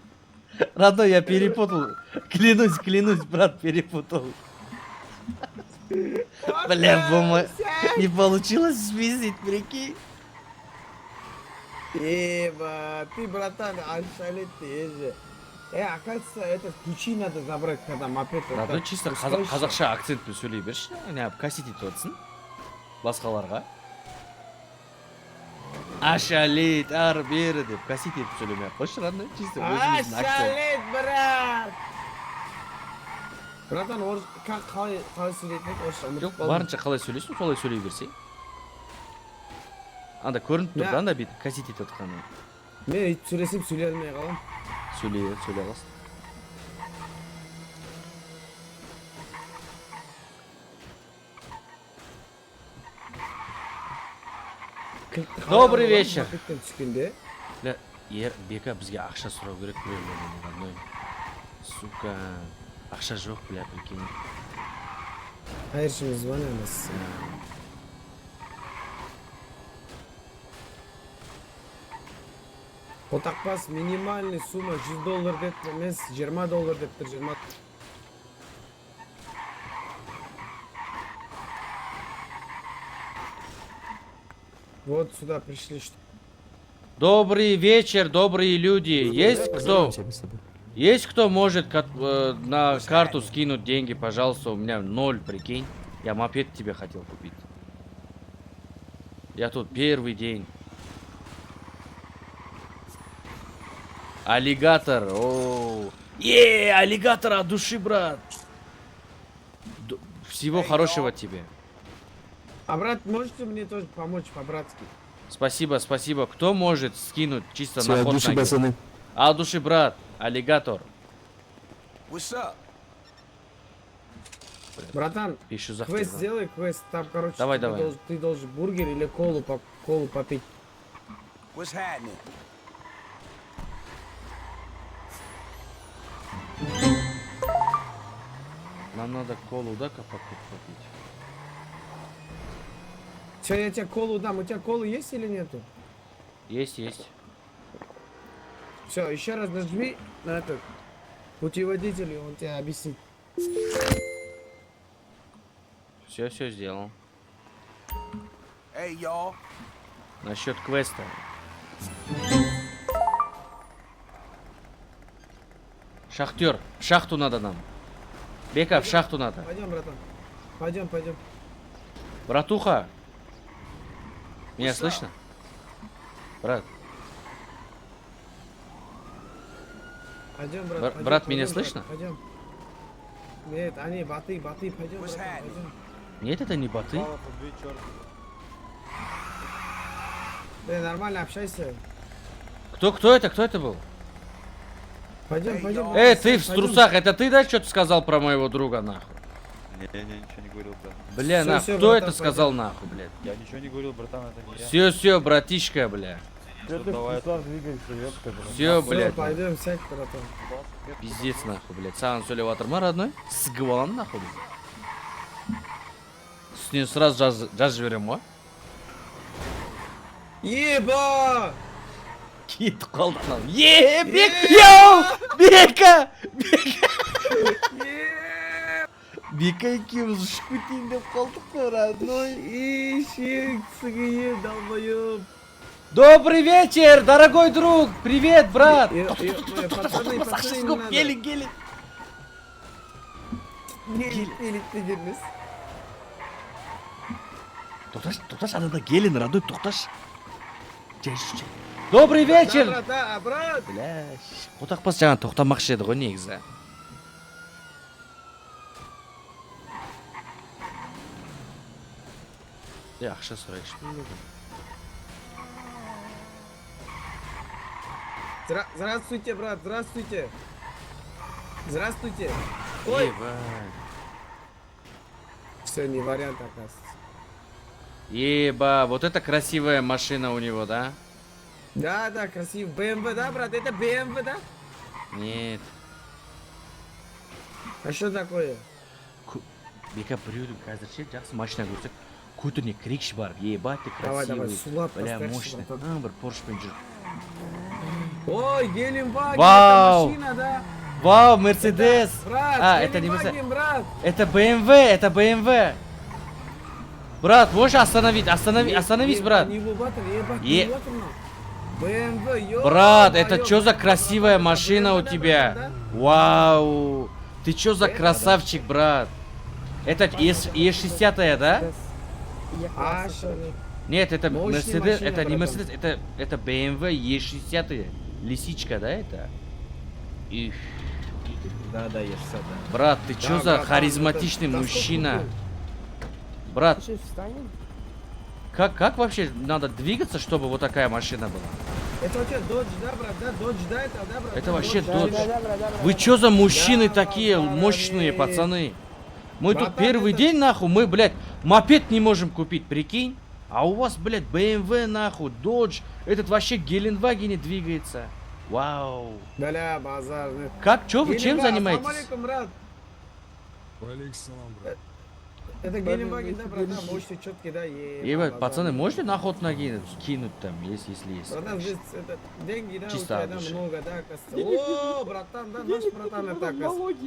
Родной, я перепутал. Клянусь, брат, перепутал. Бля, не получилось спиздить, прикинь. Еба, ты, братан, ошалеть ты же. Оказывается, этот ключи надо забрать, когда мопед... Родной, чисто қазақша акцентпен сөйлей берші. Не, кассет етіп отырсың. Басқаларға. Ашалет, ары-бері деп кассет етіп сөйлемей ақ қойшы, родной, чисто өзіміздің акцент. Ашалет, брат! Братан, қалай сөйлейтін еді, орысша ұмытып Жоқ, қалдым. барынша қалай сөйлейсің, солай сөйлей берсең. Анда көрініп тұр, анда бет кассет етіп отқаны. Мен өйтіп сөйлесем сөйлей алмай қалам. Сөйлей аласың. Добрый вечер. Мопедтен түскенде. Бля, Бека бізге ақша сұрау керек, родной. Сука, ақша жоқ, бля, прикинь. Қайыршымыз звонамыз. Қотақпас минимальный сумма 100 доллар деп емес, 20 доллар деп тұр, 20. Вот сюда пришли. Добрый вечер, добрые люди. Есть кто может на карту скинуть деньги, пожалуйста? У меня 0, прикинь. Я мопед тебе хотел купить. Я тут первый день. Аллигатор, аллигатор от души, брат. Всего хорошего тебе. А брат, можете мне тоже помочь по-братски? Спасибо. Кто может скинуть чисто на ход ноги? От души, брат. Аллигатор. Братан, Пишу за квест сделай, квест. Там, короче, Давай. Ты должен бургер или колу попить. Нам надо колу, да, попить? Все, я тебе колу дам. У тебя колы есть или нету? Есть. Все, еще раз нажми на этот путеводитель, и он тебе объяснит. Все сделал. Насчет квеста. Шахтер, в шахту надо нам. Бека, в шахту надо. Пойдем, братан. Пойдем. Братуха. Меня слышно? Брат. Пойдем, брат. Брат, меня пойдем, слышно? Брат, пойдем. Нет, они баты, пойдем, братан, пойдем. Нет, это не боты. Ты нормально общайся. Кто это был? Пойдем. Ты в трусах, это ты, да, что-то сказал про моего друга, нахуй? Не, ничего не говорил, да. Бля, Всё, нахуй, всё, кто братан, это сказал, нахуй, блядь? Я ничего не говорил, братан, это не я. Все, братишка, бля. Всё, давай. Все, Все, блядь. пойдем, сядь, братан. Пиздец нахуй, блядь. Саған сөйлеп жатырмын, родной? Сігіп аламын нахуй. Үстіне сразу жазып жіберемін ғой. Еба! Кетіп қалды анау. Бек! Йоу! Бека! Бека екеуміз ұшып кетейін деп қалдық қой, родной. Ишек, сыгые, долбоёб. Добрый вечер, дорогой друг! Привет, брат! Пацаны, Сақшысы көп, келін. Гелик, дегеніңіз. Тоқташ, анада келін, родной, тоқташ. Добрый вечер! Брат! Бля, қотақпас жаңа тоқтамақшы еді ғой негізі. Ақша сұрайықшы. Здравствуйте, брат, здравствуйте. Здравствуйте. Ой. Все, не вариант, оказывается. Еба, вот это красивая машина у него, да? Да, красиво. BMW, да, брат? Это BMW, да? Нет. А что такое? Бека біреудің қазір ше жақсы машина көрсек, көтіне крикші бар. Ебать, ты красивый. Давай, сулап бля, поставь, мощный. братан. Бір Поршпен жүр. Ой, Геленваген, Вау! это машина, да? Вау, Мерседес! Брат, это не Мерседес. Геленваген, брат. Это BMW. Брат, можешь остановись, брат. Не выбатывай, ебать, Е- не выбатывай. BMW, ё- Брат, это моё, чё за брат, красивая BMW, машина у да, тебя? да? Вау! Ты чё за Это да. красавчик, брат? Это Е60, да? А, что? Нет, это Мощная Мерседес, машина, это не братан. Мерседес, это BMW Е60. Лисичка, да, это? Их. Да, ешь да. Брат, ты чё Да, за братан, харизматичный это- да мужчина? сколько Брат, Слушай, встанем? как вообще надо двигаться, чтобы вот такая машина была? Это у тебя Dodge, да, брат? Да, Dodge, да, это, да, брат? Это вообще Да, Dodge. да, брат, да, Вы брат. чё за мужчины Да, такие братан, мощные, и- пацаны? Мы тут Братан, первый это- день, нахуй, мы, блядь, мопед не можем купить, прикинь? А у вас, блядь, BMW, нахуй, Dodge, этот вообще Геленваген двигается. Вау. Бля, базар. Как, чё вы, чем Геленваген, занимаетесь? ассаламу алейкум, брат. Это Геленваген, да, брат, да, мощный, четкий, да, Ебать, пацаны, можете на охоту кинуть там, если есть? Братан, здесь это, деньги, да, Чисто у тебя, от да, души. много, да, оказывается. О, братан, да, наш братан, это оказывается.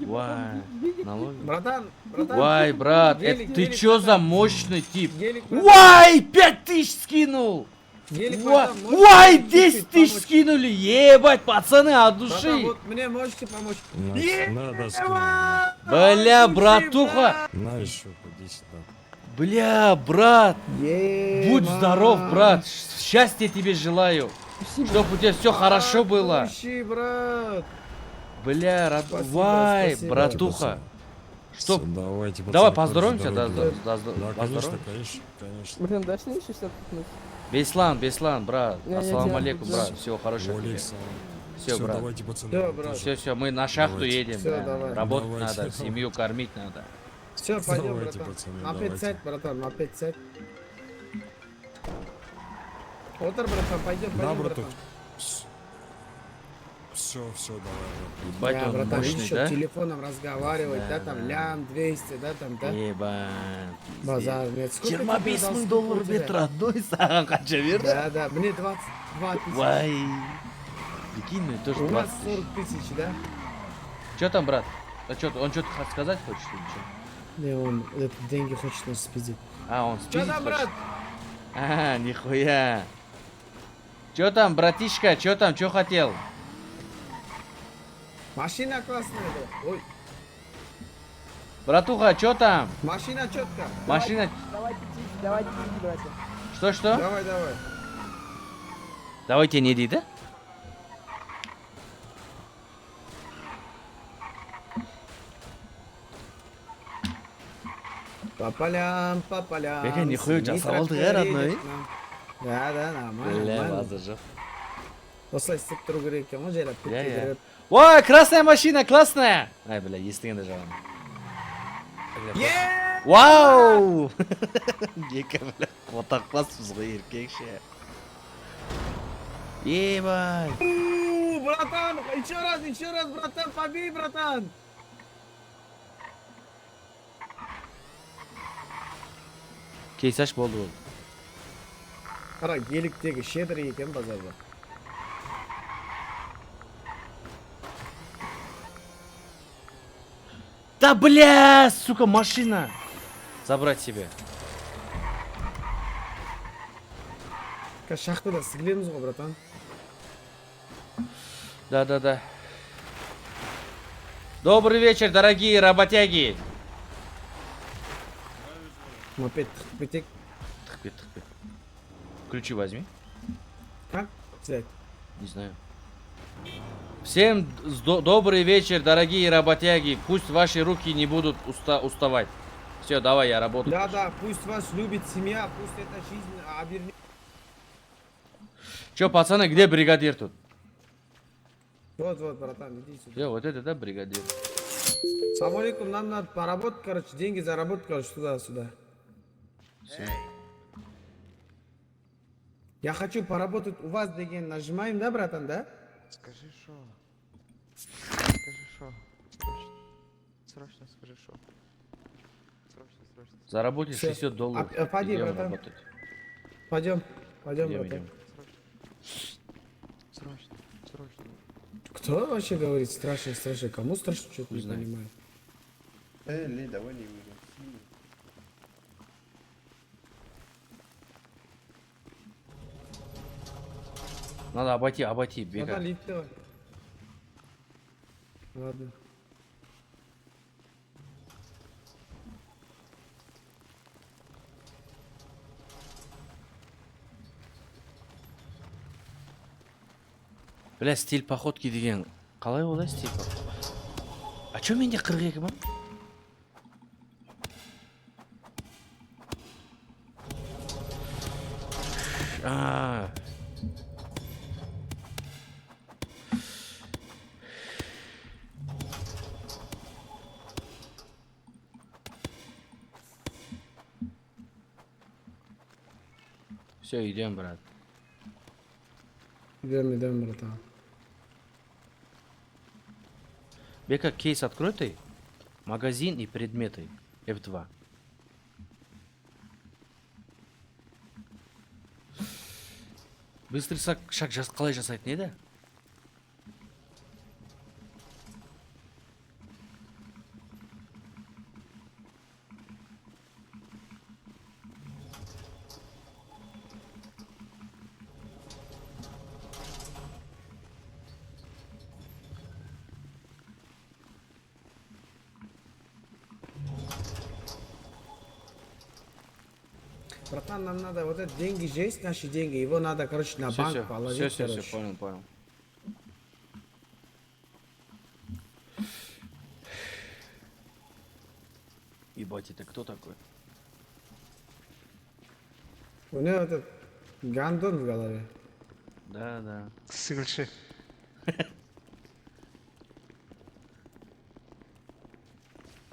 Вай, налоги. Братан, Вай, брат, Гелик, ты гелик, чё за братан. мощный тип? Гелик, братан. Вай, 5000 скинул! Гелик, Вай, братан, можете вай, чуть-чуть 10 тысяч помочь? скинули! Ебать, пацаны, от Братан, души! вот мне можете помочь? Надо Бля, братуха! На еще, иди сюда. Бля, брат! Будь Ема. здоров, брат! Счастья тебе желаю! Чтоб у тебя все хорошо было! Слушай, брат. Бля, Спасибо, вай, спасибо. братуха! Что? Всё, давайте, пацаны, Давай по поздороваемся, да, дороге. да, Да, конечно, поздороваемся. конечно. Блин, дашь мне еще что-то купнуть? Беслан, брат. Не, Ассаламу не, алейкум, не, брат. не. Всего хорошего тебе. Все, Все, брат. давайте, пацаны. Всё, вам брат. тоже. Все, мы на шахту Давайте. едем. Всё, да. давай. Работать Давайте. надо, семью кормить надо. Все, пойдем, Давайте, братан. пацаны, На 5 давайте. сет, братан, на 5 сет. Отр, братан, пойдем, Да, пойдем, браток. братан. Все, давай, Ебать, Да, он братан, мощный, видишь, да? телефоном разговаривать, да, Да, там да. лям 200, да, там, да? Ебать. Базар, нет, сколько 25 тебе мың дал, доллар сколько у тебя? бет родной саған қанша берді? Да, мне 22 тысячи. Вай. Прикинь, мне тоже У нас 20 40 тысяч, да? Че там, брат? А чё, он что-то сказать хочет или что? Не, он это, деньги хочет нас спиздить. А, он Что спиздить там, хочет? брат? А, нихуя. Чё там, братишка, чё там, чё хотел? Машина классная, да. Ой, Братуха, чё там? машина четко. Машина... Давайте деньги, братья. Что? Давай. Давайте не дейді? По полям, по полям. Бега, нихуя, синий жасап алдық, трактор родной. едет к нам. Да, нормально, Бля, нормально. база жоқ. Осылай істеп тұру керек екен ғой жайлап Я. кеткендер. Ой, красная машина, классная! Ай, бля, естіген де жағын. Вау! Гека, бля, қотақпаспыз ғой еркекше. Ебай! братан, еще раз, братан, побей, братан. Кейсаш болды ол. Қара, еліктегі шедір екен базарда. Да бля, сука, машина! Забрать себе. Шахтада сігілеміз ғой, братан. Да. Добрый вечер, дорогие работяги. Мопед тықып кетек. Тықпет. Ключи возьми. Как взять? Не знаю. Всем добрый вечер, дорогие работяги. Пусть ваши руки не будут уставать. Все, давай, я работаю. Да, пусть вас любит семья, пусть эта жизнь обернет. Че, пацаны, где бригадир тут? Вот, братан, иди сюда. Вот это, да, бригадир? Салам алейкум, нам надо поработать, короче, деньги заработать, короче, туда-сюда. Я хочу поработать у вас, деген, нажимаем, да, братан, да? Скажи, шо? Срочно скажи, шо? Срочно. Заработать Всё. $60. Пойди, Идем братан. работать. Пойдем, Идем. братан. Срочно. Кто вообще говорит страшно? Кому страшно, что-то не знаю. понимаю. Ли, давай не выйдем. Надо обойти, Братан, бегать. лифт давай. Ладно. Бля, стиль походки деген. Қалай олай стиль походки? А чё менде 42 ма? Все, идем, брат. Идем, братан. Бека, кейс открытый. Магазин и предметы. F2. Быстрый шаг қалай жасайды, не да? Братан, нам надо вот это деньги же есть, наши деньги. Его надо, короче, на банк положить, Все, короче. понял. Ебать, это кто такой? У него этот гандон в голове. Да. Сыгрыши.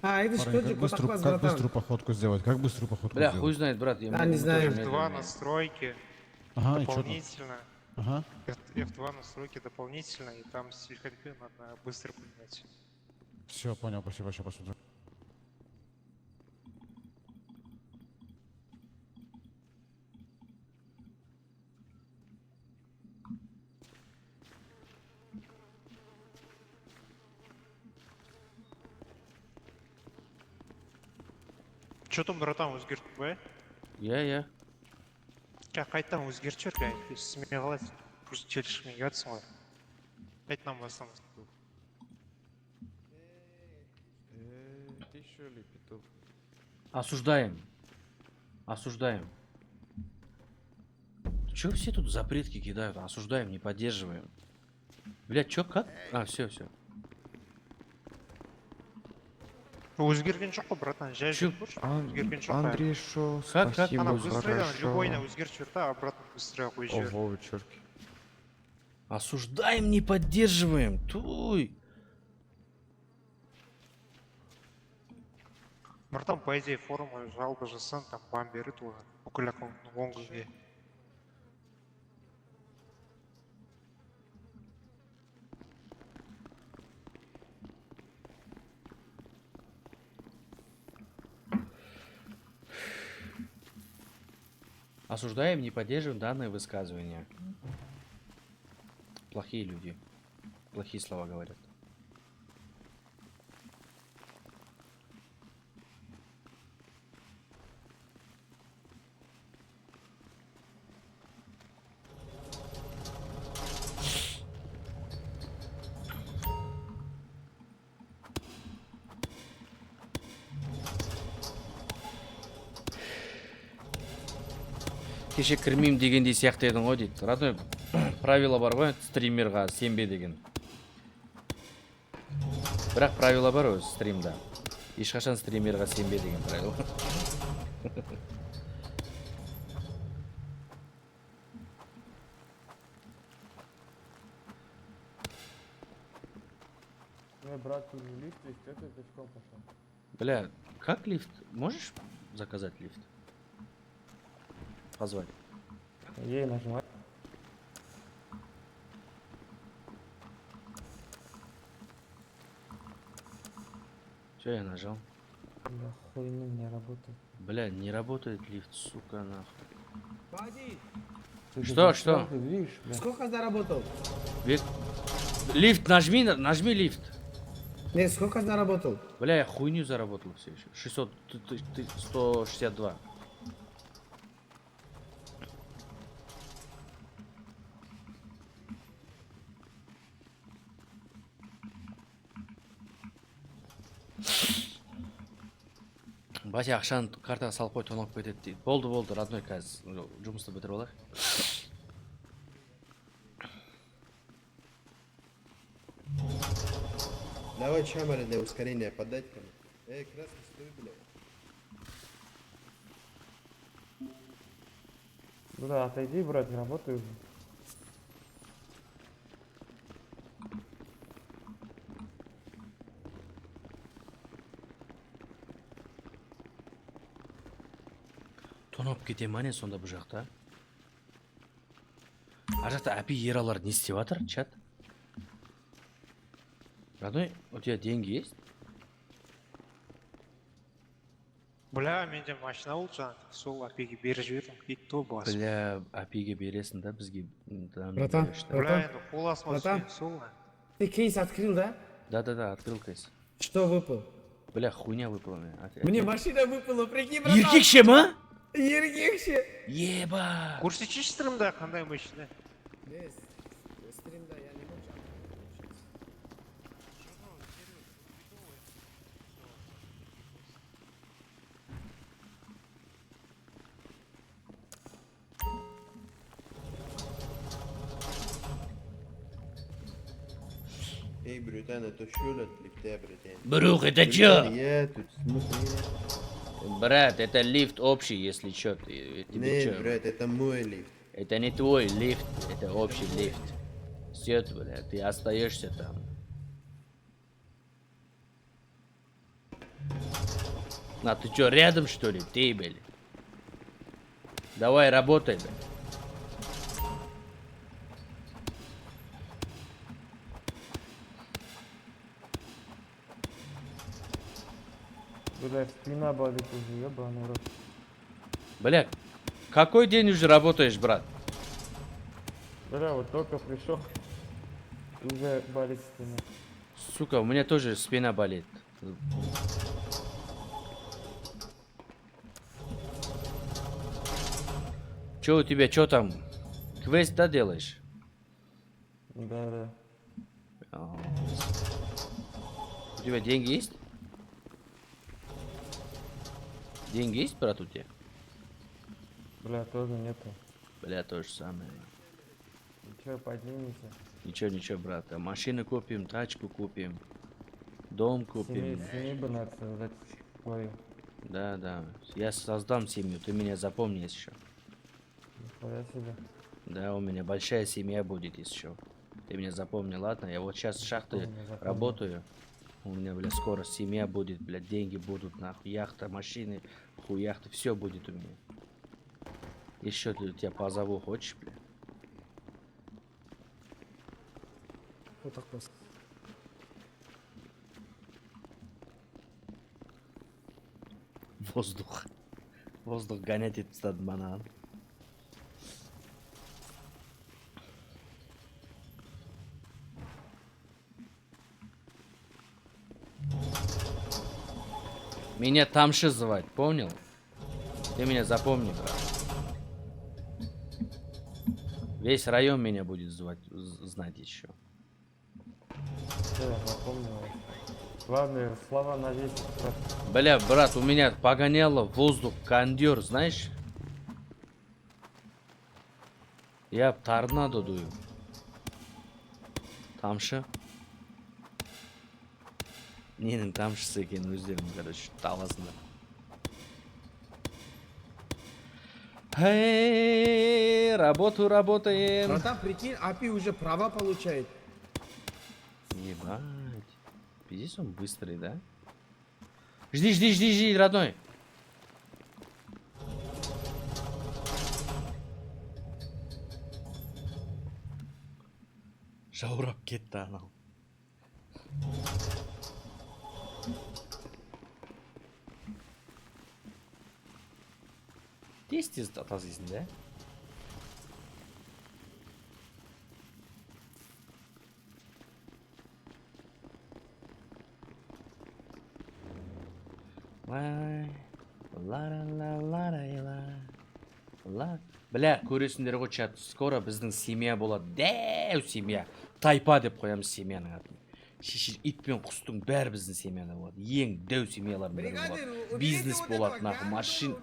Это что же, Как быструю походку сделать? Бля, хуй знает, брат. Да, не знаю. F2 настройки Ага, и чё там? дополнительно. Ага. F2 настройки дополнительно, и там стиль ходьбы надо быстро поменять. Все, понял, спасибо, сейчас посмотрю. Чё там, братан, өзгертіп бе? Я. Қайтадан өзгертіп жібер, смей қалайсың. Просто челшімен келатсың ғой. Қайтадан бастамыз. Ты что ли, петух? Осуждаем. Чё все тут запретки кидают? Осуждаем, не поддерживаем. Блядь, чё, как? Все. Өзгерген жоқ қой, братан, жай Чё? жүріп көрші. Өзгерген жоқ. Андрей, шо? Как? Ана быстрыйдан любойна өзгертіп жібер, да, обратно быстрее қойып жібер. Ого, черки. Осуждаем, не поддерживаем. Туй. Братан, по идее, форумға жалпы жазсаң, там бан береді оған. Бүкіл аккаунттың 10 күнге. Осуждаем, не поддерживаем данное высказывание. Плохие люди. Плохие слова говорят. Кеше кірмеймін дегендей сияқты едің ғой дейді. Родной, правила бар ғой стримерға сенбе деген. Бірақ правила бар өз стримда. Ешқашан стримерға сенбе деген правила. Брат, тут лифт есть, что ты пешком пошел? Бля, как лифт? Можешь заказать лифт? Позвать. Ей нажимай. Все, я нажал. Да хуйня не работает. Бля, не работает лифт, сука, нахуй. Погоди. Что? Видишь, сколько заработал? Лифт нажми, нажми лифт. Не, сколько заработал? Бля, я хуйню заработал все еще. 162. Батя ақшаны картаға салып қой, тоналып кетеді дейді. Болды, родной, қазір жұмысты бітіріп алайық. Давай чамары для ускорения подать ко мне. Краски, стой, блядь. Ну да, отойди, брат, я работаю уже. Тонап кете ма не сонда бұл жақта? Ар жақта әпи ералар не істеп жатыр, чат? Родной, у тебя деньги есть? Бля, менде машина болды жаңа, сол апеге беріп жібердім, то басып. Бля, әпиге бересің да бізге. Братан, Бля, енді қол астыма Братан. түскен сол. Ты кейс открыл, да? Да, открыл кейс. Что выпал? Бля, хуйня выпала мне. Мне машина выпала, прикинь, братан. Еркекше ма? Еркекше. Еба. Көрсетші стримда қандай машина. Без стримда я не могу. Эй, братан, это что ли лифта, братан? Брух, это чё? Я тут смотри. Брат, это лифт общий, если чё. Тебе Не, чё? брат, это мой лифт. Это не твой лифт, это общий лифт. Все, бля, ты остаешься там. А ты чё, рядом что ли? Ты, бля. Давай, работай, бля. Бля, спина болит уже, ебаный рот. Бля, какой день уже работаешь, брат? Бля, вот только пришел. Уже болит спина. Сука, у меня тоже спина болит. Чё у тебя, чё там? Квест, да, делаешь? Да. А. У тебя деньги есть? Деньги есть, брат, у тебя? Бля, тоже нету. Бля, то же самое. Ничего, поднимемся. Ничего, брат. А машину купим, тачку купим. Дом купим. Семьи бы надо создать свою. Да. Я создам семью, ты меня запомни еще. Нихуя себе. Да, у меня большая семья будет еще. Ты меня запомни, ладно? Я вот сейчас в шахте Запомню. работаю. У меня, бля, скоро семья будет, бля, деньги будут, нахуй, яхта, машины, хуяхты, все будет у меня. Еще тебя позову, хочешь, бля? Вот так просто. Воздух гонять этот банан. Меня Тамши звать, понял? Ты меня запомни, брат. Весь район меня будет звать, знать еще. Все, запомнил. Ладно, слова на весь. Бля, брат, у меня погоняло воздух, кондер, знаешь? Я торнадо дую. Тамшы. Ненің тамшысы екенін өздерің, короче, табасыңдар. Эй, работу работаем. Братан, прикинь, API уже права получает. Ебать. Пиздец, он быстрый, да? Жди, жди, жди, жди, родной. Жаурап кетті анау. Тез-тез тазисың, да? Бля, көресіңдер ғой чат, скоро біздің семья болады, дәу семья. Тайпа деп қоямыз семьяның атын. Шешір, ит пен құстың бәрі біздің семьяда болады. Ең дәу семьялардың бірі болады. Бизнес болады, нахуй, машин.